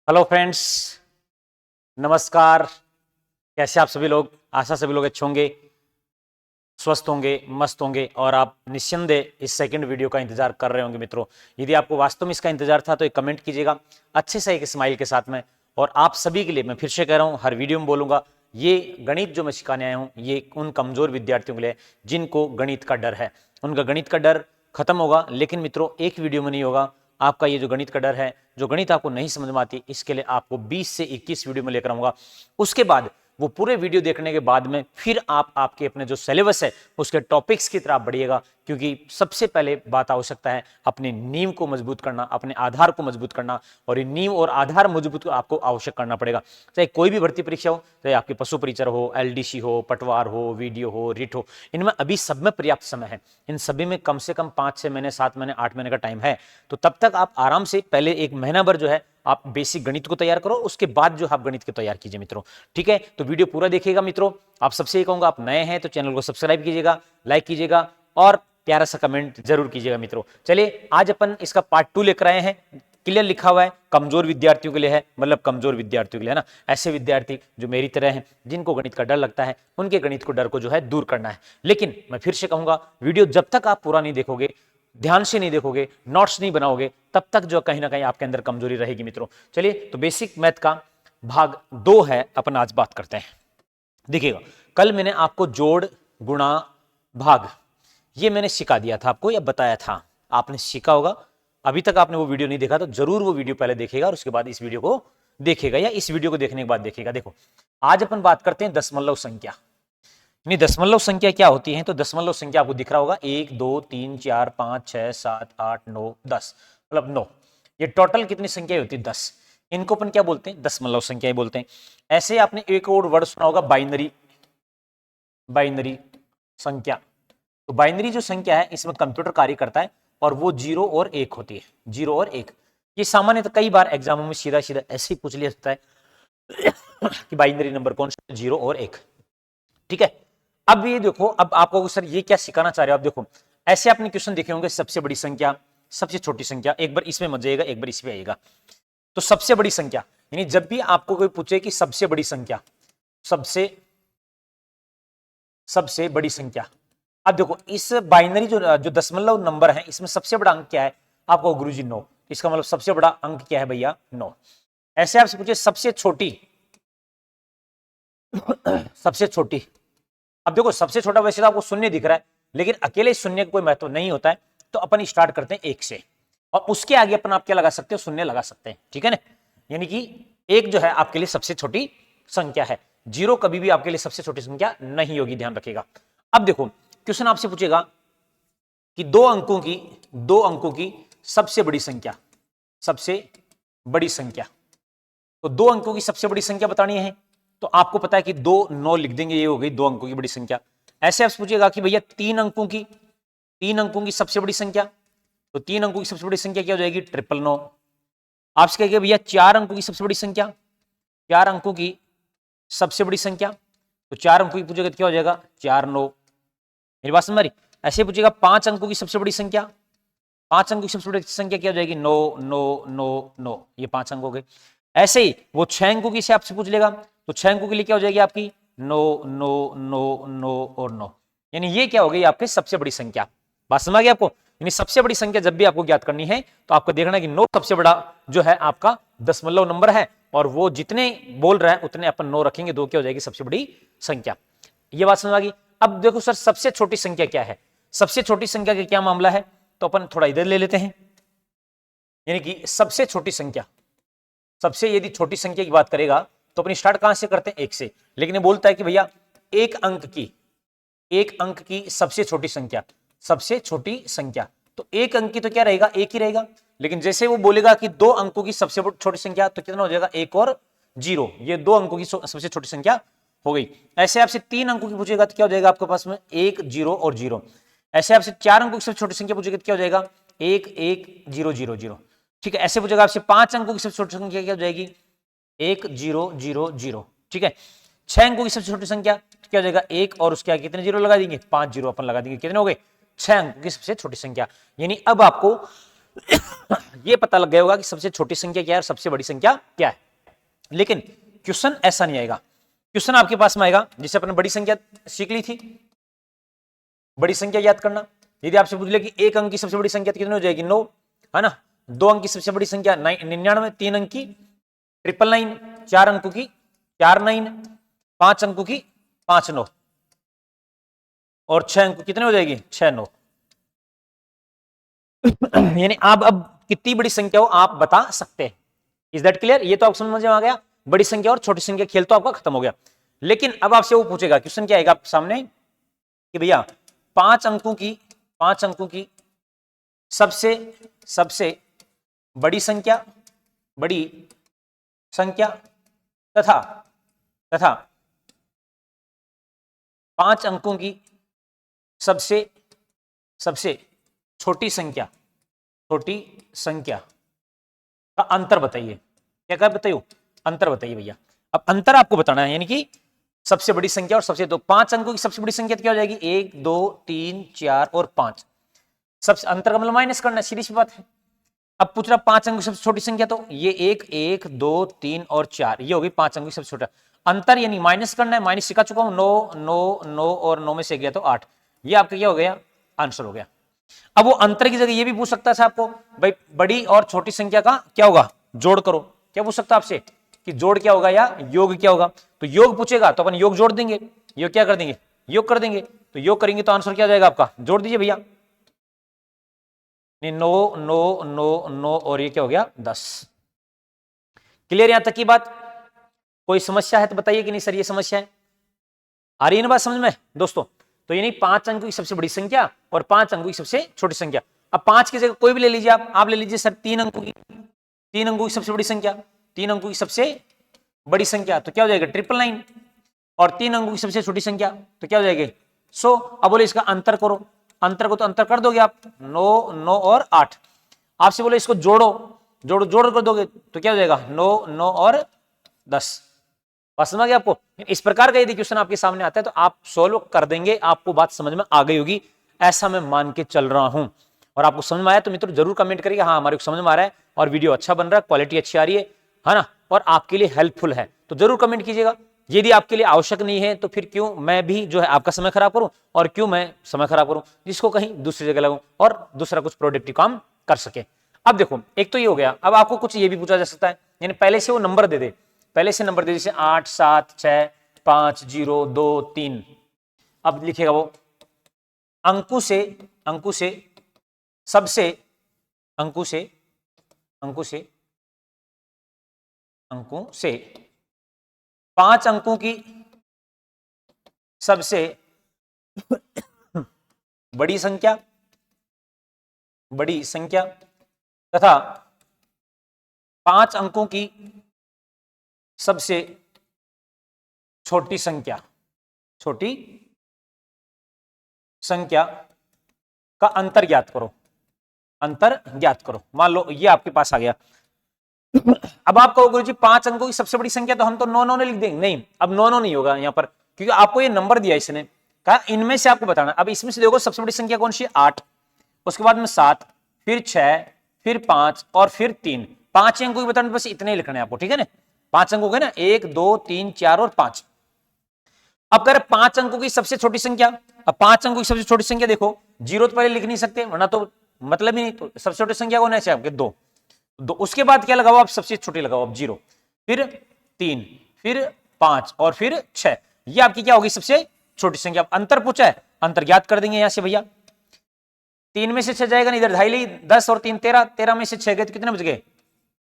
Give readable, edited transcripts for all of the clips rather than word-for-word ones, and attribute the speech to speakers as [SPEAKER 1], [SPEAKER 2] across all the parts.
[SPEAKER 1] Hello friends, नमस्कार। कैसे आप सभी लोग? आशा सभी लोग अच्छे होंगे, स्वस्थ होंगे, मस्त होंगे और आप निस्संदेह इस सेकंड वीडियो का इंतजार कर रहे होंगे। मित्रों, यदि आपको वास्तव में इसका इंतजार था तो एक कमेंट कीजिएगा अच्छे से एक स्माइल के साथ में। और आप सभी के लिए मैं फिर से कह रहा हूं, हर वीडियो में बोलूंगा, ये गणित जो मैं सिखाने आया हूं ये उन कमजोर विद्यार्थियों के लिए जिनको गणित का डर है। उनका गणित का डर खत्म होगा, लेकिन मित्रों एक वीडियो में नहीं होगा। आपका ये जो गणित का डर है, जो गणित आपको नहीं समझ में आती, इसके लिए आपको 20 से 21 वीडियो में लेकर आऊंगा। उसके बाद वो पूरे वीडियो देखने के बाद में फिर आप आपके अपने जो सिलेबस है उसके टॉपिक्स की तरफ बढ़िएगा, क्योंकि सबसे पहले बात आवश्यकता है अपनी नींव को मजबूत करना, अपने आधार को मजबूत करना। और ये नींव और आधार मजबूत आपको आवश्यक करना पड़ेगा। चाहे कोई भी भर्ती परीक्षा हो, चाहे आपकी पशु परिचर हो, एलडीसी हो, पटवार हो, वीडियो हो, रिट हो, इनमें अभी सब में पर्याप्त समय है। इन सभी में कम से कम 5-6 महीने, 7 महीने, 8 महीने का टाइम है। तो तब तक आप आराम से पहले एक महीना भर जो है आप बेसिक गणित को तैयार करो, उसके बाद जो आप गणित को तैयार कीजिए मित्रों। ठीक है, तो वीडियो पूरा देखिएगा मित्रों। आप सबसे ये कहूंगा, आप नए हैं तो चैनल को सब्सक्राइब कीजिएगा, लाइक कीजिएगा और प्यारा सा कमेंट जरूर कीजिएगा मित्रों। चलिए, आज अपन इसका पार्ट 2 लेकर आए हैं। क्लियर लिखा हुआ है, कमजोर विद्यार्थियों के लिए है, मतलब कमजोर विद्यार्थियों के लिए है ना, ऐसे विद्यार्थी जो मेरी तरह हैं, जिनको गणित का डर लगता है, उनके गणित को डर को जो है दूर करना है। लेकिन मैं फिर से कहूंगा, वीडियो जब तक आप पूरा नहीं देखोगे, ध्यान से नहीं देखोगे, नोट्स नहीं बनाओगे, तब तक जो कहीं ना कहीं आपके अंदर कमजोरी रहेगी मित्रों। चलिए, तो बेसिक मैथ का भाग 2 है, अपन आज बात करते हैं। देखिएगा, कल मैंने आपको जोड़, गुणा, भाग ये मैंने सिखा दिया था आपको या बताया था, आपने सीखा होगा। अभी तक आपने वो वीडियो नहीं देखा तो जरूर वो वीडियो पहले देखेगा और उसके बाद इस वीडियो को देखेगा, या इस वीडियो को देखने के बाद देखेगा। देखो, आज अपन बात करते हैं दशमलव संख्या। नहीं, दशमलव संख्या क्या होती है? तो दशमलव संख्या आपको दिख रहा होगा, 1 2 3 4 5 6 7 8 9 10, मतलब 9। ये टोटल कितनी संख्या होती है? 10। इनको अपन क्या बोलते हैं? दशमलव संख्याएं बोलते हैं। ऐसे आपने एक और वर्ड सुना होगा, बाइनरी। बाइनरी संख्या, तो बाइनरी जो संख्या है इसमें कंप्यूटर कार्य करता है और वो 0 और 1 होती है। 0 और 1 ये सामान्यतः कई बार एग्जामों में सीधा सीधा ऐसे ही पूछ लिया जाता है कि बाइनरी नंबर कौन सा? 0 और 1। ठीक है, अब ये देखो, अब आपको सर ये क्या सिखाना चाह रहे हो आप? देखो, ऐसे आपने क्वेश्चन देखे होंगे, सबसे बड़ी संख्या, सबसे छोटी संख्या। एक बार इसमें मत जाइएगा, एक बार इसमें आइएगा। तो सबसे बड़ी संख्या, यानी जब भी आपको कोई पूछे कि सबसे बड़ी संख्या, सबसे सबसे बड़ी संख्या। अब देखो, इस बाइनरी जो दशमलव नंबर है, इसमें सबसे बड़ा अंक क्या है? आपको गुरुजी 9। इसका मतलब सबसे बड़ा अंक क्या है भैया? 9। ऐसे आपसे पूछे सबसे छोटी सबसे छोटी। अब देखो, सबसे छोटा वैसे तो आपको शून्य दिख रहा है, लेकिन अकेले शून्य का कोई महत्व नहीं होता है। तो अपन स्टार्ट करते हैं 1 से, और उसके आगे अपन आप क्या लगा सकते हो? शून्य लगा सकते हैं। ठीक है ना, यानी कि 1 जो है आपके लिए सबसे छोटी संख्या है। 0 कभी भी आपके लिए सबसे छोटी संख्या नहीं होगी, ध्यान रखिएगा। अब देखो, क्वेश्चन आपसे पूछेगा कि दो अंकों की सबसे बड़ी संख्या, सबसे बड़ी संख्या। तो 2 अंकों की सबसे बड़ी संख्या बतानी है, तो आपको पता है कि 2 9 लिख देंगे, ये हो गई 2 अंकों की बड़ी संख्या। ऐसे आपसे पूछेगा कि भैया 3 अंकों की सबसे बड़ी संख्या, तो 3 अंकों की सबसे बड़ी संख्या क्या हो जाएगी? 999। आपसे कहेगा भैया 4 अंकों की सबसे बड़ी संख्या, 4 अंकों की सबसे बड़ी संख्या, तो 4 अंकों की पूछेगा तो क्या हो जाएगा? 49। मेरी बात समझ रही? ऐसे पूछेगा 5 अंकों की सबसे बड़ी संख्या, 5 अंकों की सबसे बड़ी संख्या क्या हो जाएगी? 9 9 9 9, ये 5 अंक हो गए। ऐसे ही वो 6 अंकों की से आपसे पूछ लेगा, तो 6 अंकों के लिए क्या हो जाएगी आपकी? 9 9 9 9 और 9, यानी ये क्या हो गई? आपकी सबसे बड़ी संख्या। बात समझ आ गई आपको? यानी सबसे बड़ी संख्या जब भी आपको ज्ञात करनी है तो आपको देखना है कि 9 सबसे बड़ा जो है आपका दशमलव नंबर है, और वो जितने बोल रहे हैं उतने अपन 9 रखेंगे, 2 क्या हो जाएगी? सबसे बड़ी संख्या। ये बात समझ आ गई? अब देखो सर, सबसे छोटी संख्या क्या है? सबसे छोटी संख्या का क्या मामला है? तो अपन थोड़ा इधर ले लेते हैं, यानी कि सबसे छोटी संख्या, सबसे यदि छोटी संख्या की बात करेगा तो अपनी स्टार्ट कहां से करते हैं? 1 से। लेकिन ये बोलता है कि भैया एक अंक की सबसे छोटी संख्या, सबसे छोटी संख्या, तो एक अंक की तो क्या रहेगा? 1 ही रहेगा। लेकिन जैसे वो बोलेगा कि 2 अंकों की सबसे छोटी संख्या, तो कितना हो जाएगा? 1 और 0, ये 2 अंकों की सबसे छोटी संख्या हो गई। ऐसे आपसे 3 अंकों की पूछेगा तो क्या हो जाएगा आपके पास में? 1 0 और 0। ऐसे आपसे 4 अंकों की सबसे छोटी संख्या पूछेगा तो क्या हो जाएगा? 1 1 0 0 0। ठीक है, ऐसे पूछेगा आपसे 5 अंकों की सबसे छोटी संख्या क्या हो जाएगी? 1 0 0 0। ठीक है, 6 अंकों की सबसे छोटी संख्या क्या हो जाएगा? 1 और उसके आगे कितने जीरो लगा देंगे? 5 जीरो अपन लगा देंगे। कितने हो गए? 6 अंकों की सबसे छोटी संख्या। यानी अब आपको ये पता लग गया होगा कि सबसे छोटी संख्या क्या है और सबसे बड़ी संख्या क्या है। लेकिन क्वेश्चन ऐसा नहीं आएगा। क्वेश्चन आपके पास में आएगा जिसे अपने बड़ी संख्या सीख ली थी, बड़ी संख्या याद करना। यदि आपसे पूछ ले कि एक अंक की सबसे बड़ी संख्या कितनी हो जाएगी, 9, है ना। 2 अंक की सबसे बड़ी संख्या 99, 3 अंक की 999, 4 अंकों की 49, 5 अंकों की 59 और 6 अंक कितने हो जाएगी, 69। यानी आप अब कितनी बड़ी संख्या हो आप बता सकते हैं। Is that clear? ये तो आप समझ में आ गया, बड़ी संख्या और छोटी संख्या खेल तो आपका खत्म हो गया। लेकिन अब आपसे वो पूछेगा, क्वेश्चन क्या आएगा आप सामने कि भैया 5 अंकों की सबसे बड़ी संख्या तथा 5 अंकों की सबसे छोटी संख्या का अंतर बताइए। क्या बताइए? अंतर बताइए भैया। अब अंतर आपको बताना है, यानी कि सबसे बड़ी संख्या और सबसे, तो 5 अंकों की सबसे बड़ी संख्या क्या हो जाएगी, 1 2 3 4 और 5। सबसे अंतर का मतलब माइनस करना है, सीधी सी बात है। अब पूछ रहा 5 अंकों की सबसे छोटी संख्या, तो ये 1 2 3 और 4, ये होगी 5 अंकों की सबसे छोटा अंतर, यानी माइनस करना है। माइनस सिखा चुका हूं, 9 और 9 में से गया तो 8। ये आपका क्या हो गया, आंसर हो गया। अब वो अंतर की जगह ये भी पूछ सकता है आपको, भाई बड़ी और छोटी संख्या का क्या होगा, जोड़ करो। क्या पूछ सकता है आपसे कि जोड़ क्या होगा या योग क्या होगा। तो योग पूछेगा तो अपन योग जोड़ देंगे, योग क्या कर देंगे, योग कर देंगे। तो योग करेंगे तो आंसर क्या जाएगा आपका, जोड़ दीजिए भैया। 9 9 9 9 और ये क्या हो गया, 10। क्लियर यहां तक की बात? कोई समस्या है तो बताइए कि नहीं सर ये समस्या है, आ रही है ना बात समझ में दोस्तों। तो यानी 5 अंकों की सबसे बड़ी संख्या और 5 अंकों की सबसे छोटी संख्या। अब 5 की जगह कोई भी ले लीजिए आप ले लीजिए सर 3 अंकों की सबसे बड़ी संख्या, 3 अंकों की सबसे बड़ी संख्या तो क्या हो जाएगा, 999। और 3 अंकों की सबसे छोटी संख्या तो क्या हो जाएगी, 100। अब बोले इसका अंतर करो, अंतर को तो अंतर कर दोगे आप, 9 9 और 8। आपसे बोले इसको जोड़ो कर दोगे तो क्या हो जाएगा, 9 9 और 10। बात समझ गया आपको? इस प्रकार का यदि क्वेश्चन आपके सामने आता है तो आप सोल्व कर देंगे, आपको बात समझ में आ गई होगी, ऐसा मैं मान के चल रहा हूं। और आपको समझ में आया तो मित्रों जरूर कमेंट करिए, हाँ हमारे को समझ में आ रहा है और वीडियो अच्छा बन रहा है, क्वालिटी अच्छी आ रही है ना, और आपके लिए हेल्पफुल है, तो जरूर कमेंट कीजिएगा। यदि आपके लिए आवश्यक नहीं है तो फिर क्यों मैं भी जो है आपका समय खराब करूं, और क्यों मैं समय खराब करूं जिसको कहीं दूसरी जगह लगाऊं और दूसरा कुछ प्रोडक्टिव काम कर सके। अब देखो एक तो ये हो गया, अब आपको कुछ ये भी पूछा जा सकता है, यानी पहले से वो नंबर दे दे, पहले से नंबर दे, जैसे 8 7 6 5 0 2 3। अब लिखेगा वो अंकों से सबसे 5 अंकों की सबसे बड़ी संख्या तथा 5 अंकों की सबसे छोटी संख्या का अंतर ज्ञात करो। मान लो ये आपके पास आ गया। अब आप कहो गुरुजी 5 अंकों की सबसे बड़ी संख्या तो हम तो 9 9 ने लिख देंगे, नहीं अब 9 9 नहीं होगा यहां पर, क्योंकि आपको ये नंबर दिया इसने, कहा इनमें से आपको बताना। अब इसमें से देखो सबसे बड़ी संख्या कौन सी है, 8, उसके बाद में 7, फिर 6, फिर 5 और फिर 3। 5 अंकों की बताना, बस इतने ही लिखना है आपको, ठीक है ना। 5 अंकों के ना, 1 2 3 4 और 5। अब कर 5 अंकों की सबसे छोटी संख्या, अब 5 अंकों की सबसे छोटी संख्या देखो, 0 तो पहले लिख नहीं सकते वरना तो मतलब ही नहीं, तो सबसे छोटी संख्या कौन है आपके, 2। उसके बाद क्या लगाओ आप, सबसे छोटी लगाओ आप 0, फिर 3, फिर 5 और फिर 6। ये आपकी क्या होगी, सबसे छोटी संख्या। अंतर पूछा है, अंतर ज्ञात कर देंगे यहां से भैया। 3 में से 6 जाएगा नहीं, इधर 2.5 10 और 3 13, 13 में से 6 गए तो कितने बच गए,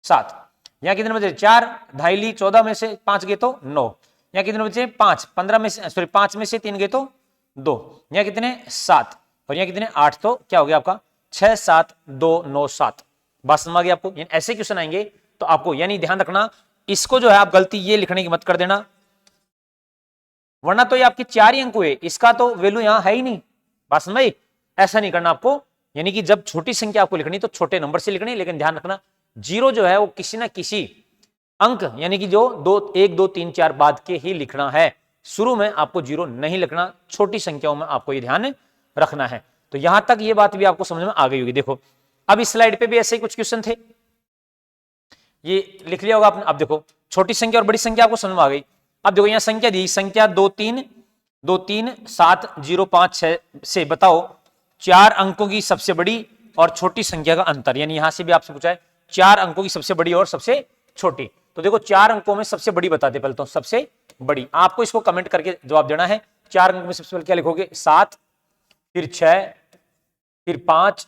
[SPEAKER 1] 7। यहां कितने बचे, 4, 2.5 14 में से 5 गए तो 9। यहां कितने बचे, 5, 15 में से, सॉरी 5 में से 3 गए तो 2। यहां कितने, 7, और यहां कितने 8, तो क्या हो गया आपका 6 7 2 9 7। बात समझ आ गई आपको? ऐसे क्वेश्चन आएंगे तो आपको यानी ध्यान रखना, इसको जो है आप गलती ये लिखने की मत कर देना, वरना तो ये आपके 4 ही अंक हुए, इसका तो वैल्यू यहां है ही नहीं। बात समझ आई? ऐसा नहीं करना आपको, यानी कि जब छोटी संख्या आपको लिखनी तो छोटे नंबर से लिखनी, लेकिन ध्यान रखना 0 जो है वो किसी ना किसी अंक, यानी कि जो 1 2 3 4 बाद के ही लिखना है, शुरू में आपको 0 नहीं लिखना, छोटी संख्याओं में आपको ये ध्यान रखना है। तो यहां तक ये बात भी आपको समझ में आ गई होगी। देखो अब इस स्लाइड पे भी ऐसे ही कुछ क्वेश्चन थे, ये लिख लिया होगा आपने। अब देखो छोटी संख्या और बड़ी संख्या आपको समझ में आ गई। अब देखो यहाँ संख्या दी, संख्या 2 3 2 3 7 0 5 6 से बताओ 4 अंकों की सबसे बड़ी और छोटी संख्या का अंतर। यानी यहां से भी आपसे पूछा है 4 अंकों की सबसे बड़ी और सबसे छोटी। तो देखो 4 अंकों में सबसे बड़ी बताते पहले तो, सबसे बड़ी आपको इसको कमेंट करके जवाब देना है। 4 अंकों में सबसे पहले क्या लिखोगे, 7, फिर 6, फिर 5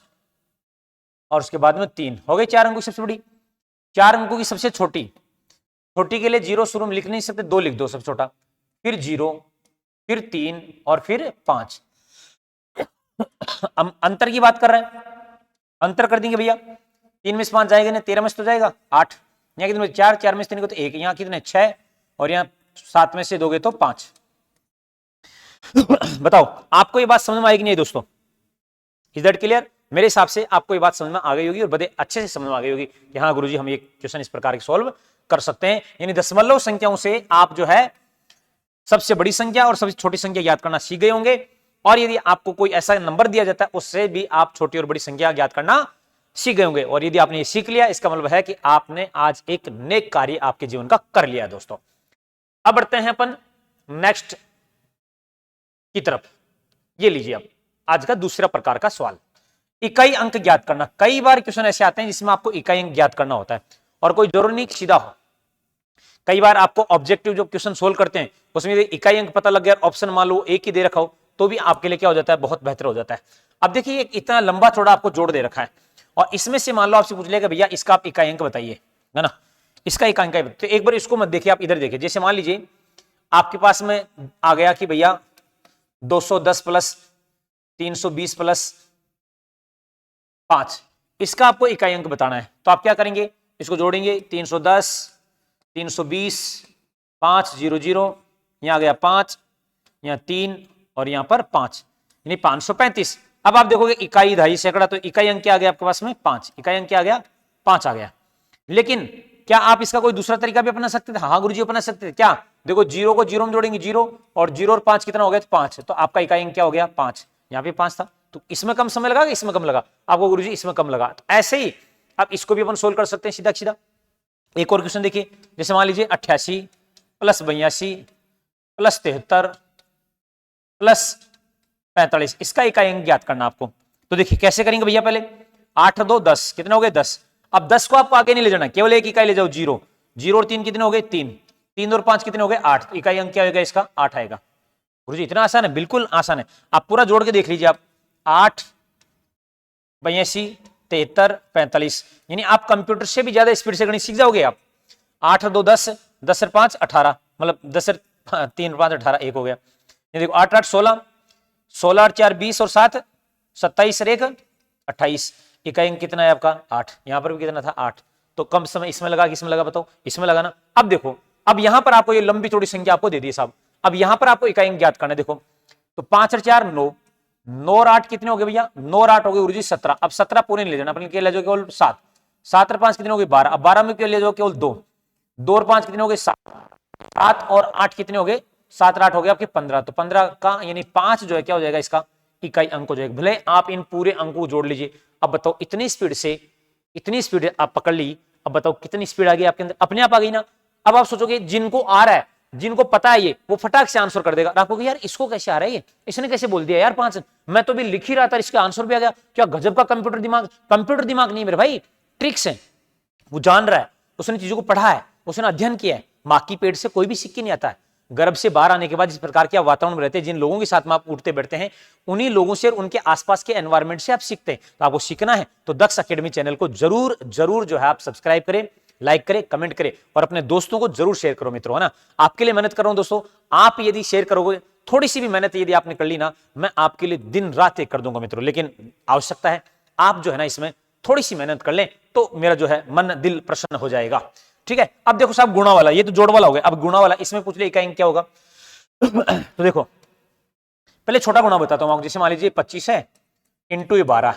[SPEAKER 1] और उसके बाद में 3। हो गई 4 अंकों की सबसे बड़ी। 4 अंकों की सबसे छोटी, छोटी के लिए 0 शुरू में लिख नहीं सकते, 2 लिख दो सबसे छोटा, फिर 0, फिर 3 और फिर 5। अंतर की बात कर रहे हैं, अंतर कर देंगे भैया, 3 में से 5 जाएगा ना, 13 में से तो जाएगा 8, यहाँ कितने 4, 4 में से 3 को तो 1, यहाँ कितने 6 और यहाँ 7 में से दोगे तो 5। बताओ आपको ये बात समझ में आएगी नहीं दोस्तों, इज दैट क्लियर? मेरे हिसाब से आपको ये बात समझ में आ गई होगी और बड़े अच्छे से समझ में आ गई होगी कि हाँ गुरुजी हम ये क्वेश्चन इस प्रकार के सॉल्व कर सकते हैं। यानी दशमलव संख्याओं से आप जो है सबसे बड़ी संख्या और सबसे छोटी संख्या ज्ञात करना सीख गए होंगे, और यदि आपको कोई ऐसा नंबर दिया जाता है उससे भी आप छोटी और बड़ी संख्या ज्ञात करना सीख गए होंगे। और यदि आपने ये सीख लिया इसका मतलब है कि आपने आज एक नेक कार्य आपके जीवन का कर लिया दोस्तों। अब बढ़ते हैं अपन नेक्स्ट की तरफ। ये लीजिए अब आज का दूसरा प्रकार का सवाल, इकाई अंक ज्ञात करना। कई बार क्वेश्चन ऐसे आते हैं जिसमें आपको इकाई अंक ज्ञात करना होता है और कोई जरूरी नहीं सीधा हो। कई बार आपको ऑब्जेक्टिव जो क्वेश्चन सोल्व करते हैं उसमें यदि इकाई अंक पता लग गया, ऑप्शन मान लो एक ही दे रखा हो, तो भी आपके लिए क्या हो जाता है, बहुत बेहतर हो जाता है। अब देखिए इतना लंबा चौड़ा आपको जोड़ दे रखा है और इसमें से मान लो आपसे पूछ लिया भैया इसका आप इकाई अंक बताइए, है ना, इसका इकाई अंक। तो एक बार इसको मत देखिए, आप इधर देखिए। जैसे मान लीजिए आपके पास में आ गया कि भैया 210 प्लस 320 प्लस 5, इसका आपको इकाई अंक बताना है। तो आप क्या करेंगे, इसको जोड़ेंगे 310 320 5 0 0, यहां गया 5, यहां 3 और यहां पर 5, यानी 535। अब आप देखोगे इकाई दहाई सैकड़ा, तो इकाई अंक क्या आ गया आपके पास में 5, इकाई अंक क्या आ गया 5 आ गया। लेकिन क्या आप इसका कोई दूसरा तरीका भी अपना सकते थे? हाँ गुरुजी अपना सकते थे। क्या? देखो 0 को 0 में जोड़ेंगे 0 और 0 और 5 कितना हो गया, 5, तो आपका इकाई अंक क्या हो गया 5। यहाँ पे 5 था तो इसमें कम समय लगा, इसमें कम लगा, आपको गुरुजी इसमें कम लगा। तो ऐसे ही आप इसको भी अपन सोल्व कर सकते हैं सीधा सीधा। एक और क्वेश्चन देखिए, जैसे मान लीजिए 88 प्लस 82 प्लस 73 प्लस 45, इसका इकाई अंक ज्ञात करना आपको। तो देखिए कैसे करेंगे भैया, पहले 8 2 10 कितने हो गए 10। अब 10 को आपको आगे नहीं ले जाना, केवल एक इकाई ले जाओ 0, 0 और 3 कितने हो गए 3, 3 और 5 कितने हो गए 8, तो इकाई अंक क्या होगा इसका 8 आएगा। गुरुजी इतना आसान है? बिल्कुल आसान है, आप पूरा जोड़ के देख लीजिए। आप 8 82 73 45, यानी आप कंप्यूटर से भी ज्यादा स्पीड से गणित सीख जाओगे आप। 8 2 10, 10 और 5 18, मतलब 10 और 3 5 18, एक हो गया। ये देखो 8 8 16, 16 और 4 20 और 7 27 और 1 28, इकाई अंक कितना है आपका 8। यहां पर भी कितना था 8, तो कम समय इसमें लगा कि इसमें लगा, बताओ इसमें लगा ना। अब देखो, अब यहां पर आपको ये लंबी चौड़ी संख्या आपको दे दी साहब, अब यहां पर आपको इकाई अंक ज्ञात करना है। देखो तो 5 और 4 9, 9 और 8 कितने हो गए भैया, 9 और 8 हो गए गुरुजी 17। अब 17 पूरे नहीं ले जाना, अपने ले जाओ केवल 7, 7 और 5 कितने हो गए 12। अब 12 में ले जाओ केवल 2, 2 और 5 कितने हो गए 7, 7 और 8 कितने हो गए 7 और 8 हो गए आपके 15। तो 15 का यानी 5 जो है क्या हो जाएगा इसका इकाई अंक हो जाएगा। भले आप इन पूरे अंकों को जोड़ लीजिए। अब बताओ इतनी स्पीड आप पकड़ ली, अब बताओ कितनी स्पीड आ गई आपके अंदर, अपने आप आ गई ना। अब आप सोचोगे जिनको आ रहा है, जिनको पता है ये, वो फटाक से आंसर कर देगा। आप कहोगे यार इसको कैसे आ रहा है, ये इसने कैसे बोल दिया यार 5, मैं तो भी लिख ही रहा था इसका आंसर भी आ गया। क्या गजब का कंप्यूटर दिमाग। कंप्यूटर दिमाग नहीं मेरे भाई, ट्रिक्स है, वो जान रहा है, उसने चीजों को पढ़ा है, उसने अध्ययन किया है। मां की पेट से कोई भी सीख के नहीं आता है। गर्भ से बाहर आने के बाद जिस प्रकार के वातावरण में रहते हैं, जिन लोगों के साथ में आप उठते बैठते हैं, उन्हीं लोगों से और उनके आसपास के एनवायरनमेंट से आप सीखते हैं। तो आपको सीखना है तो दक्ष अकेडमी चैनल को जरूर जरूर जो है आप सब्सक्राइब करें, लाइक करें, कमेंट करें और अपने दोस्तों को जरूर शेयर करो मित्रों, है ना। आपके लिए मेहनत कर रहा हूं दोस्तों, आप यदि शेयर करोगे, थोड़ी सी भी मेहनत यदि आपने कर ली ना, मैं आपके लिए दिन रात एक कर दूंगा मित्रों। लेकिन आवश्यकता है आप जो है ना इसमें थोड़ी सी मेहनत कर लें, तो मेरा जो है मन दिल प्रसन्न हो जाएगा। ठीक है, अब देखो साहब गुणा वाला, ये तो जोड़ वाला हो गया, अब गुणा वाला, इसमें पूछ ले इकाई क्या होगा। तो देखो पहले छोटा गुणा बताता हूं, जैसे मान लीजिए 25 है इंटू 12,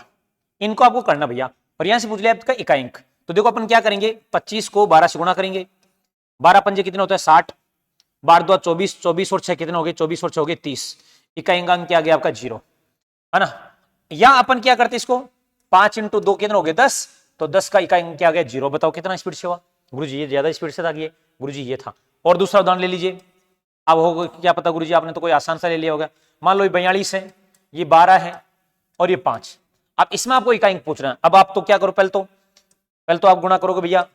[SPEAKER 1] इनको आपको करना भैया, और यहां से पूछ लिया आपका इकाई अंक। तो देखो अपन क्या करेंगे, 25 को 12 से गुणा करेंगे, 12 पंजे कितने होता है 60, 12 2 24, 24 और 6 कितने हो गए 24 और 6 हो गए 30, इकाई अंक क्या आ गया आपका 0, है ना। या अपन क्या करते इसको 5 इंटू 2 कितना हो गया 10, तो 10 का इकाई अंक क्या आ गया 0। बताओ कितना स्पीड से हुआ गुरुजी, ये ज्यादा स्पीड से था ये गुरुजी, ये था। और दूसरा उदाहरण ले लीजिए। अब होगा क्या पता गुरुजी, आपने तो कोई आसान सा ले लिया होगा। मान लो ये 42 है, ये 12 है और ये 5। अब इसमें आपको इकाई अंक पूछना है। अब आप तो क्या करो, पहले तो आप गुणा करोगे भैया,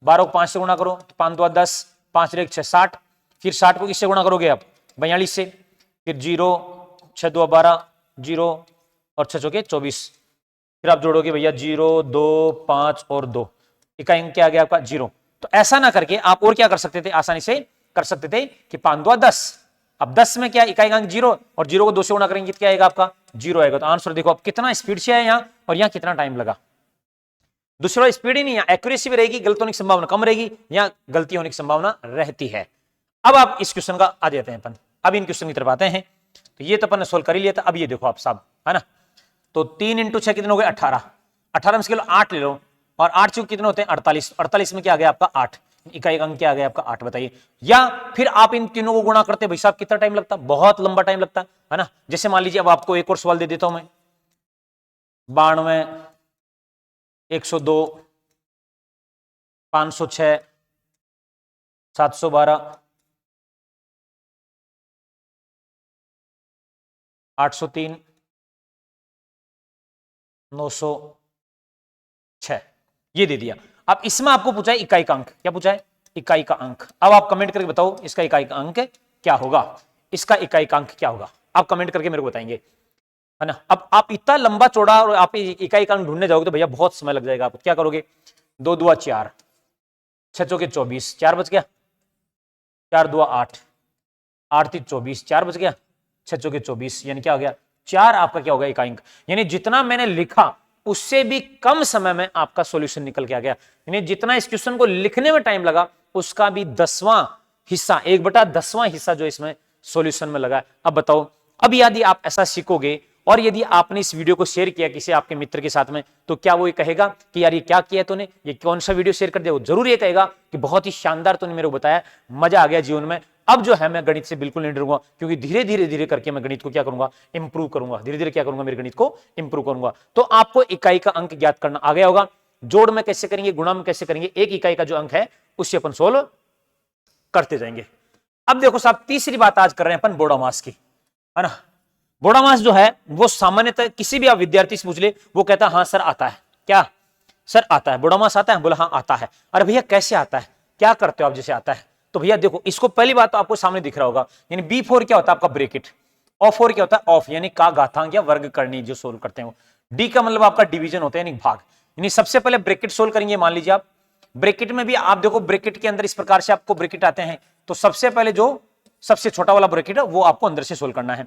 [SPEAKER 1] 12 को 5 से गुणा करो तो 5 2 10, 5 1 6 60, फिर 60 को किससे गुणा करोगे आप 42 से, फिर 0 6 2 12, 0 और 6 चौके 24, फिर आप जोड़ोगे भैया 0 2 5 और 2, इकाई अंक क्या आ गया आपका 0। तो ऐसा ना करके आप और क्या कर सकते थे, आसानी से कर सकते थे कि 5 2 10, अब 10 में क्या इकाई अंक 0 और 0 को 2 से गुणा करेंगे क्या आएगा आपका 0 आएगा। तो आंसर देखो आप कितना स्पीड से आया यहाँ और यहाँ कितना टाइम लगा। दूसरा स्पीड ही नहीं है, एक्यूरेसी भी रहेगी, गलत होने की संभावना कम रहेगी, यहाँ गलती होने की संभावना रहती है। अब आप इस क्वेश्चन का आ जाते हैं अपन, अब इन क्वेश्चन की तरफ आते हैं। तो ये तो अपन ने सोल्व कर ही लिया था। अब ये देखो आप साहब, है ना, तो 3 इंटू 6 कितने हो गए 18, 18 में से 8 ले लो और 8 चूक कितने होते हैं 48, 48 में क्या आ गया आपका 8, इकाई अंक क्या आ गया आपका 8। बताइए, या फिर आप इन तीनों को गुणा करते भाई साहब कितना टाइम लगता, बहुत लंबा टाइम लगता है ना। जैसे मान लीजिए अब आपको एक और सवाल दे देता हूं मैं, 92 102 506 712 803 906, ये दे दिया। अब इसमें आपको पूछा है इकाई का अंक, क्या पूछा है इकाई का अंक। अब आप कमेंट करके बताओ इसका इकाई का अंक क्या होगा, इसका इकाई का अंक क्या होगा, आप कमेंट करके मेरे को बताएंगे, है ना। अब आप इतना लंबा चौड़ा और आप इकाई का अंक ढूंढने जाओगे तो भैया बहुत समय लग जाएगा। आप क्या करोगे, 2 2 4, 6 चौके 24, 4 बच गया, 4 2 8, 8 3 24, 4 बच गया, 6 चौके 24, यानी क्या हो गया 4 आपका क्या होगा इकाई अंक। यानी जितना मैंने लिखा उससे भी कम समय में आपका सॉल्यूशन निकल के आ गया। यानी जितना इस क्वेश्चन को लिखने में टाइम लगा उसका भी 10वां हिस्सा, 1/10वां हिस्सा जो इसमें सॉल्यूशन में लगा। अब बताओ, अब यदि आप ऐसा सीखोगे और यदि आपने इस वीडियो को शेयर किया किसी आपके मित्र के साथ में, तो क्या वो ये कहेगा कि यार ये क्या किया तूने, ये कौन सा वीडियो शेयर कर दिया, वो जरूर ये कहेगा कि बहुत ही शानदार तूने मेरे को बताया, मजा आ गया जीवन में। अब जो है मैं गणित से बिल्कुल नहीं डरूंगा, क्योंकि धीरे धीरे धीरे करके मैं गणित को क्या करूंगा इंप्रूव करूंगा, धीरे धीरे क्या करूंगा मेरे गणित को इंप्रूव करूंगा। तो आपको इकाई का अंक ज्ञात करना आ गया होगा, जोड़ में कैसे करेंगे, गुणा में कैसे करेंगे, एक इकाई का जो अंक है उससे अपन सोल्व करते जाएंगे। अब देखो साहब, तीसरी बात आज कर रहे हैं अपन बोडामास की, है ना। बोडामास जो है वो सामान्यतः किसी भी आप विद्यार्थी से पूछ ले, वो कहता है हाँ सर आता है, क्या सर आता है, बोडामास आता है, बोला हाँ आता है। अरे भैया कैसे आता है, क्या करते हो आप जैसे आता है, तो भैया देखो इसको पहली बात तो आपको सामने दिख रहा होगा, यानी B4 क्या होता है आपका ब्रैकेट, O4 क्या होता है ऑफ, यानी का घातांक या वर्ग करनी जो सोल्व करते हैं। डी का मतलब आपका डिवीजन होता है यानी भाग, यानी सबसे पहले ब्रैकेट सोल्व करेंगे। मान लीजिए आप ब्रैकेट में भी आप देखो, ब्रैकेट के अंदर इस प्रकार से आपको ब्रैकेट आते हैं, तो सबसे पहले जो सबसे छोटा वाला ब्रैकेट है वो आपको अंदर से सोल्व करना है।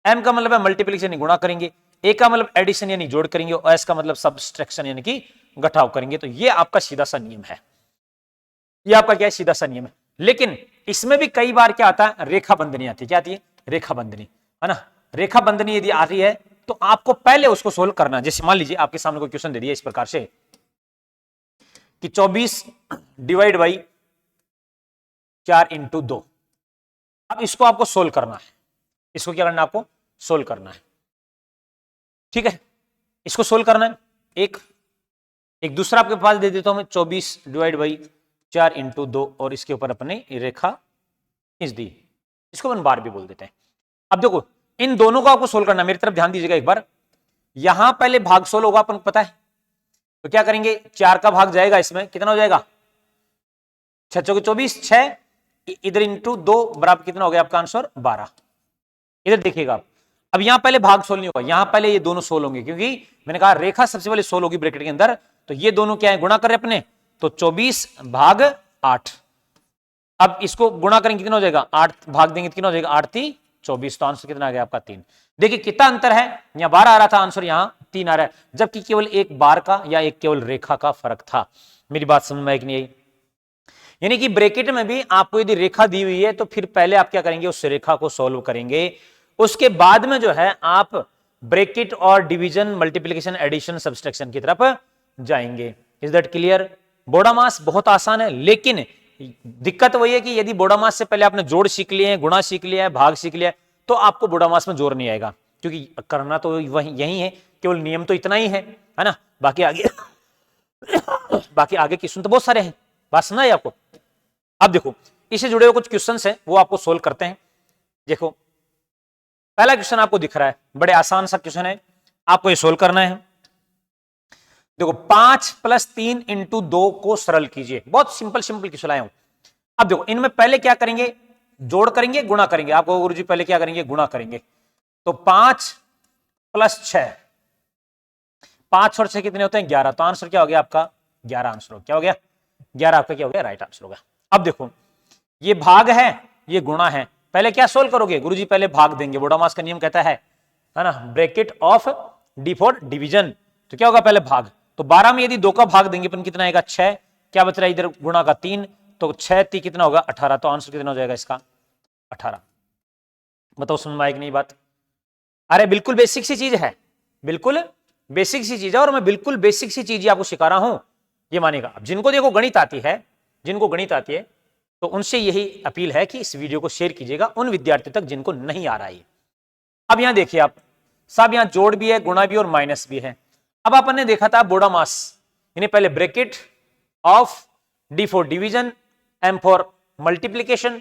[SPEAKER 1] एम का मतलब है मल्टीप्लिकेशन यानी गुणा करेंगे, ए का मतलब एडिशन यानी जोड़ करेंगे, और एस का मतलब सब्सट्रैक्शन यानी कि घटाव करेंगे। तो ये आपका सीधा सा नियम है, ये आपका क्या है सीधा सा नियम है। लेकिन इसमें भी कई बार क्या आता है, रेखा बंधनी आती है। क्या आती है, रेखा बंधनी, है ना। रेखा बंधनी यदि आ रही है तो आपको पहले उसको सोल्व करना। जैसे मान लीजिए आपके सामने कोई क्वेश्चन दे दिया इस प्रकार से कि 24 डिवाइड बाई 4 इंटू 2, अब इसको आपको सोल्व करना है, इसको क्या करना है आपको सोल्व करना है, ठीक है, इसको सोल्व करना है। एक दूसरा आपके पास दे देता हूं मैं, 24 डिवाइड बाई 4 इंटू 2, और इसके ऊपर अपने रेखा खींच दी, इसको अपन बार भी बोल देते हैं। अब देखो इन दोनों को आपको सोल्व करना है, मेरी तरफ ध्यान दीजिएगा एक बार। यहां पहले भाग सोल्व होगा, अपन को पता है, तो क्या करेंगे 4 का भाग जाएगा, इसमें कितना हो जाएगा 6 चौके 24, 6 इधर इंटू 2 बराबर कितना हो गया आपका आंसर 12। इधर देखिएगा आप, अब यहां पहले भाग सोल्व नहीं होगा, यहां पहले ये दोनों सोल्व होंगे, क्योंकि मैंने कहा रेखा सबसे पहले सोल्व होगी ब्रैकेट के अंदर। तो ये दोनों क्या है, गुणा कर रहे अपने, तो 24 भाग 8, अब इसको गुणा करेंगे कितना हो जाएगा, 8 भाग देंगे कितना हो जाएगा, 8 3 24, तो आंसर कितना आ गया आपका 3। देखिए कितना अंतर है, यहां 12 आ रहा था आंसर, यहां 3 आ रहा है, जबकि केवल एक बार का या एक केवल रेखा का फर्क था। मेरी बात समझ में आई कि नहीं आई। यानी कि ब्रैकेट में भी आपको यदि रेखा दी हुई है तो फिर पहले आप क्या करेंगे, उस रेखा को सॉल्व करेंगे, उसके बाद में जो है आप ब्रैकेट और डिवीजन, मल्टीप्लिकेशन, एडिशन, सब्सट्रैक्शन की तरफ जाएंगे। Is that clear. बोडामास बहुत आसान है, लेकिन दिक्कत वही है कि यदि बोडामास से पहले आपने जोड़ सीख लिए हैं, गुणा सीख लिया है, भाग सीख लिया है, तो आपको बोडामास में जोड़ नहीं आएगा, क्योंकि करना तो वही यही है केवल नियम तो इतना ही है ना, बाकी आगे बाकी आगे क्वेश्चन तो बहुत सारे हैं, बात समझ आई आपको। अब देखो इससे जुड़े हुए कुछ क्वेश्चन हैं वो आपको सोल्व करते हैं। देखो पहला क्वेश्चन आपको दिख रहा है, बड़े आसान सा क्वेश्चन है, आपको ये सोल्व करना है। देखो 5 + 3 × 2 को सरल कीजिए, बहुत सिंपल क्वेश्चन लाया हूं। अब देखो इनमें पहले क्या करेंगे, जोड़ करेंगे गुणा करेंगे, आपको गुरुजी पहले क्या करेंगे, गुणा करेंगे। तो 5 + 6, 5 और 6 कितने होते हैं, 11, तो आंसर क्या हो गया आपका 11 आंसर हो, क्या हो गया 11 आपका क्या हो गया राइट आंसर होगा। अब देखो ये भाग है ये गुणा है, पहले क्या सोल्व करोगे गुरुजी, पहले भाग देंगे, वोडामास का नियम कहता है ना, bracket of D for division, तो क्या होगा पहले भाग, तो 12 में यदि 2 का भाग देंगे अपन कितना आएगा 6, क्या बच रहा है इधर गुणा का 3, तो 6 3 कितना होगा 18, तो आंसर कितना हो जाएगा इसका 18। बताओ समझ में आएगी नहीं बात, अरे बिल्कुल बेसिक सी चीज है, बिल्कुल बेसिक सी चीज है, और मैं बिल्कुल बेसिक सी चीज आपको सिखा रहा हूं, ये मानेगा। अब जिनको देखो गणित आती है, जिनको गणित आती है, तो उनसे यही अपील है कि इस वीडियो को शेयर कीजिएगा उन विद्यार्थियों तक जिनको नहीं आ रहा है। अब यहां देखिए आप सब, यहां जोड़ भी है, गुणा भी और माइनस भी है। अब अपन ने देखा था बोडामास, यानी पहले bracket of D for division, M for multiplication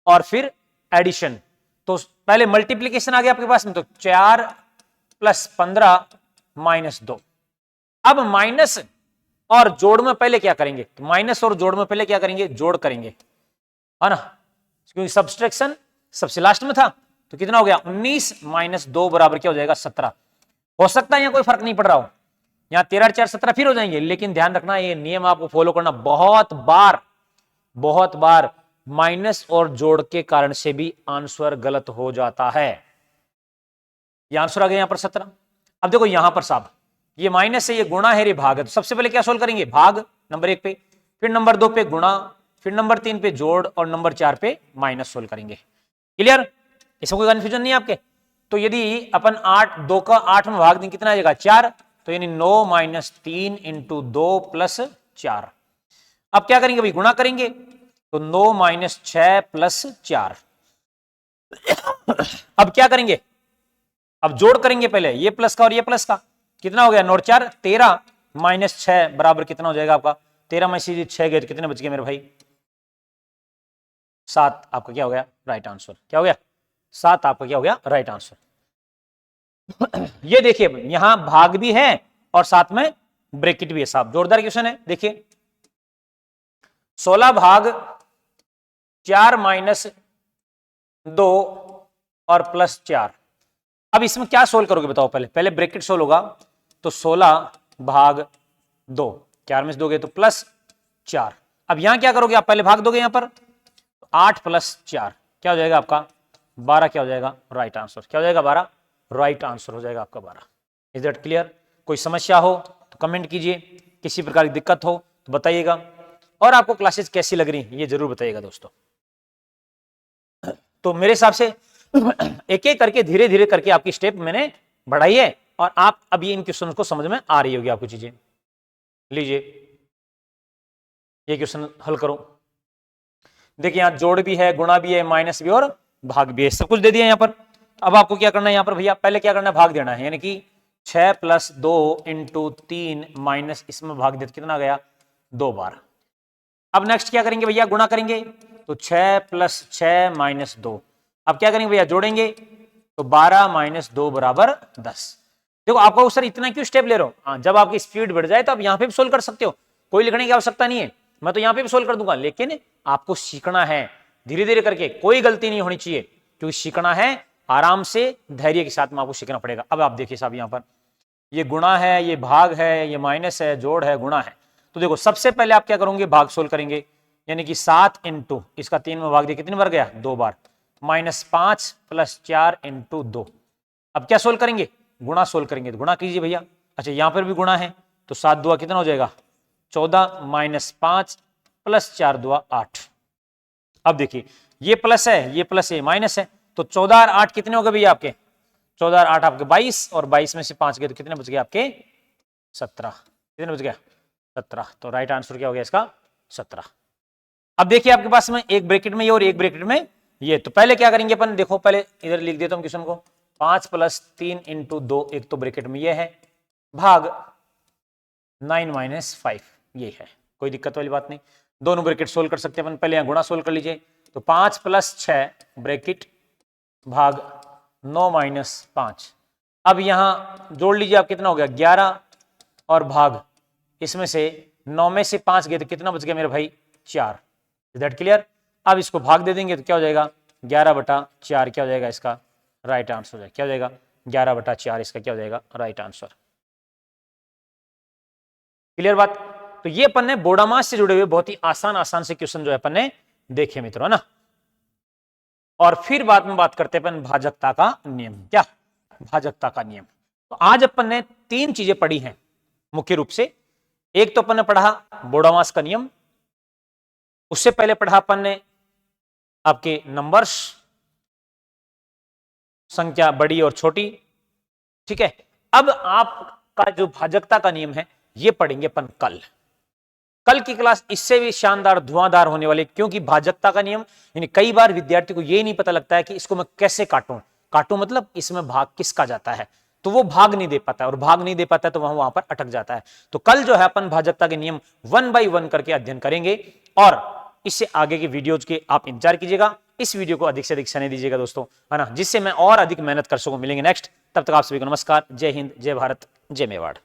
[SPEAKER 1] और फिर एडिशन। तो पहले मल्टीप्लीकेशन आ गया आपके पास में, तो 4 + 15 - 2। अब माइनस और जोड़ में पहले क्या करेंगे, तो माइनस और जोड़ में पहले क्या करेंगे, जोड़ करेंगे, है ना, क्योंकि सब्सट्रैक्शन सबसे लास्ट में था, तो कितना हो गया 19 - 2 बराबर क्या हो जाएगा 17। हो सकता है यहां कोई फर्क नहीं पड़ रहा हो, यहां 13 4 17 फिर हो जाएंगे, लेकिन ध्यान रखना ये नियम आपको फॉलो करना, बहुत बार माइनस और जोड़ के कारण से भी आंसर गलत हो जाता है। ये आंसर आ गया यहां पर 17। अब देखो यहां पर साहब ये माइनस है, ये गुणा है, ये भाग है, तो सबसे पहले क्या सोल्व करेंगे, भाग नंबर 1 पे, फिर नंबर 2 पे गुणा, फिर नंबर 3 पे जोड़ और नंबर 4 पे माइनस सोल्व करेंगे। क्लियर, इसमें कोई कंफ्यूजन नहीं है आपके। तो यदि अपन 2 का 8 में भाग दें कितना आ जाएगा 4, तो यानी 9 - 3 × 2 + 4। अब क्या करेंगे भाई, गुणा करेंगे, तो 9 - 6 + 4। अब क्या करेंगे, अब जोड़ करेंगे, पहले ये प्लस का और ये प्लस का, कितना हो गया 9 4 13 - 6 बराबर कितना हो जाएगा आपका 13 में से 6 गए तो कितने बच गए मेरे भाई 7, आपका क्या हो गया राइट आंसर, क्या हो गया 7 आपका क्या हो गया राइट आंसर। ये देखिए यहां भाग भी है और साथ में ब्रैकेट भी है साहब, जोरदार क्वेश्चन है। देखिए 16 भाग 4 - 2 और +4। अब इसमें क्या सोल्व करोगे बताओ, पहले ब्रैकेट सोल्व होगा, तो 16 भाग 2, 4 में से 2 गए तो +4। अब यहां क्या करोगे आप, पहले भाग दोगे यहां पर, 8 + 4 क्या हो जाएगा आपका 12, क्या हो जाएगा राइट आंसर, क्या हो जाएगा 12 राइट आंसर हो जाएगा आपका 12। Is that clear? कोई समस्या हो तो कमेंट कीजिए, किसी प्रकार की दिक्कत हो तो बताइएगा, और आपको क्लासेस कैसी लग रही ये जरूर बताइएगा दोस्तों। तो मेरे हिसाब से एक एक करके धीरे धीरे करके आपकी स्टेप मैंने बढ़ाई है, और आप अभी इन क्वेश्चन को समझ में आ रही होगी आपको चीजें। लीजिए ये क्वेश्चन हल करो, देखिए यहां जोड़ भी है, गुणा भी है, माइनस भी और भाग भी है, सब कुछ दे दिया यहां पर। अब आपको क्या करना है यहां पर भैया, पहले क्या करना है भाग देना है, यानी कि 6 + 2 × 3 माइनस इसमें भाग दे तो कितना गया 2 बार। अब नेक्स्ट क्या करेंगे भैया, गुणा करेंगे, तो 6 + 6 - 2। अब क्या करेंगे भैया, जोड़ेंगे, तो 12 - 2 बराबर 10। देखो आपको सर इतना क्यों स्टेप ले रहा हूं, हाँ जब आपकी स्पीड बढ़ जाए तो आप यहां पे भी सोल्व कर सकते हो, कोई लिखने की आवश्यकता नहीं है, मैं तो यहां पे भी सोल्व कर दूंगा, लेकिन आपको सीखना है धीरे धीरे करके, कोई गलती नहीं होनी चाहिए, क्योंकि सीखना है आराम से धैर्य के साथ में आपको सीखना पड़ेगा। अब आप देखिए साहब यहां पर ये गुणा है, ये भाग है, ये माइनस है, जोड़ है, गुणा है, तो देखो सबसे पहले आप क्या करोगे भाग सोल्व करेंगे, यानी कि 7 × इसका 3 में भाग दिया कितनी बार गया 2 बार, -5 + 4 × 2। अब क्या सोल्व करेंगे, गुणा सोल्व करेंगे, तो गुणा कीजिए भैया। अच्छा यहां पर भी गुणा है, तो 7 दूआ कितना हो जाएगा 14 -5 + 4 दूआ 8। अब देखिए ये प्लस है, ये प्लस है, माइनस है, तो 14 और 8 कितने हो गए भैया आपके 14 और 8 आपके 22, और 22 में से 5 गए तो कितने बच गए आपके 17, कितने बच गया 17, तो राइट आंसर क्या हो गया इसका 17। अब देखिए आपके पास में एक ब्रैकेट में ये और एक ब्रैकेट में ये, तो पहले क्या करेंगे अपन, देखो पहले इधर लिख देता हूं क्वेश्चन को, 5 प्लस 3 इंटू 2, एक तो ब्रैकेट में ये है, भाग 9 माइनस 5 ये है। कोई दिक्कत वाली बात नहीं, दोनों ब्रैकेट सोल्व कर सकते हैं अपन। पहले यहां गुणा सोल्व कर लीजिए, तो 5 प्लस 6 ब्रैकेट भाग 9 माइनस 5। अब यहां जोड़ लीजिए, आप कितना हो गया 11 और भाग, इसमें से 9 में से 5 गए तो कितना बच गया मेरे भाई 4। Is that clear? अब इसको भाग दे देंगे तो क्या हो जाएगा 11/4, क्या हो जाएगा इसका राइट आंसर हो जाएगा। क्या हो जाएगा 11/4 इसका क्या हो जाएगा राइट आंसर। क्लियर बात? तो ये अपन ने बोडामास से जुड़े हुए बहुत ही आसान से क्वेश्चन जो है अपन ने देखे मित्रों, है ना। और फिर बाद में बात करते हैं अपन भाजकता का नियम। क्या भाजकता का नियम? तो आज अपन ने 3 चीजें पढ़ी हैं मुख्य रूप से। एक तो अपन ने पढ़ा बोडामास का नियम, उससे पहले पढ़ा अपन ने आपके नंबर्स, संख्या बड़ी और छोटी, ठीक है। अब आपका जो भाजकता का नियम है ये पढ़ेंगे अपन कल की क्लास इससे भी शानदार धुआंधार होने वाली, क्योंकि भाजकता का नियम यानी कई बार विद्यार्थी को ये नहीं पता लगता है कि इसको मैं कैसे काटूं मतलब इसमें भाग किसका जाता है, तो वो भाग नहीं दे पाता है, और भाग नहीं दे पाता है तो वहां पर अटक जाता है। तो कल जो है अपन भाजकता के नियम 1 बाय 1 करके अध्ययन करेंगे, और इससे आगे के वीडियोज के आप इंतजार कीजिएगा। इस वीडियो को अधिक से अधिक समय दीजिएगा दोस्तों, है ना, जिससे मैं और अधिक मेहनत कर सकूं। मिलेंगे नेक्स्ट, तब तक आप सभी को नमस्कार, जय हिंद, जय भारत, जय मेवाड़।